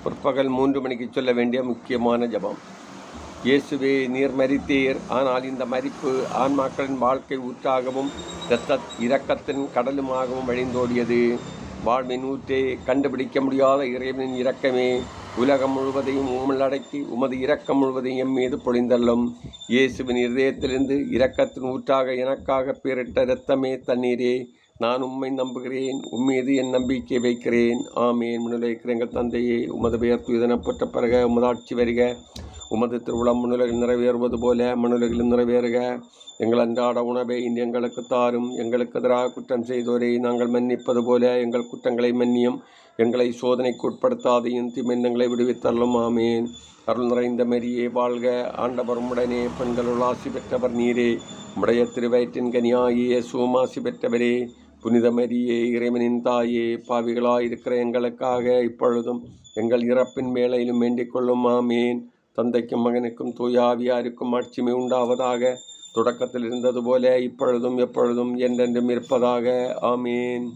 பிற்பகல் 3 மணிக்கு சொல்ல வேண்டிய முக்கியமான ஜெபம். இயேசுவே, நீர் மரித்தீர். ஆனால் இந்த மரிப்பு ஆன்மாக்களின் வாழ்க்கை ஊற்றாகவும் இரக்கத்தின் கடலுமாகவும் வழிந்தோடியது. வாழ்வின் ஊற்றே, கண்டுபிடிக்க முடியாத இறைவனின் இரக்கமே, உலகம் முழுவதையும் உள்ளடக்கி உமது இரக்கம் முழுவதையும் எம் மீது பொழிந்தள்ளும். இயேசுவின் இதயத்திலிருந்து இரக்கத்தின் ஊற்றாக எனக்காக பேரிட்ட இரத்தமே, தண்ணீரே, நான் உம்மை நம்புகிறேன், உம்மீது என் நம்பிக்கை வைக்கிறேன். ஆமேன். முன்னிலை வைக்கிற எங்கள் தந்தையே, உமது பெயர் தூயதெனப்பட்ட பிறகு உமது ஆட்சி வருக. உமது திருவிழம் முன்னுலகில் நிறைவேறுவது போல மண்ணுலகிலும் நிறைவேறுக. எங்கள் அன்றாட உணவை இன்று எங்களுக்கு தாரும். எங்களுக்கு எதிராக குற்றம் செய்தோரை நாங்கள் மன்னிப்பது போல எங்கள் குற்றங்களை மன்னியும். எங்களை சோதனைக்கு உட்படுத்தாதையும் தீமைகளை விடுவித்தள்ளும். ஆமேன். அருள் நிறைந்த மரியே வாழ்க. ஆண்டவர் உம்முடனே, பெண்களுள் ஆசி பெற்றவர் நீரே. உம்முடைய திருவயிற்றின் கனியாகிய இயேசுவும் ஆசி பெற்றவரே. புனித மரியே, இறைவனின் தாயே, பாவிகளாயிருக்கிற எங்களுக்காக இப்பொழுதும் எங்கள் இறப்பின் வேளையிலும் வேண்டிக் கொள்ளும். ஆமேன். தந்தைக்கும் மகனுக்கும் தூய ஆவியாருக்கும் ஆட்சிமை உண்டாவதாக. தொடக்கத்தில் இருந்தது போல இப்பொழுதும் எப்பொழுதும் என்றென்றும் இருப்பதாக. ஆமேன்.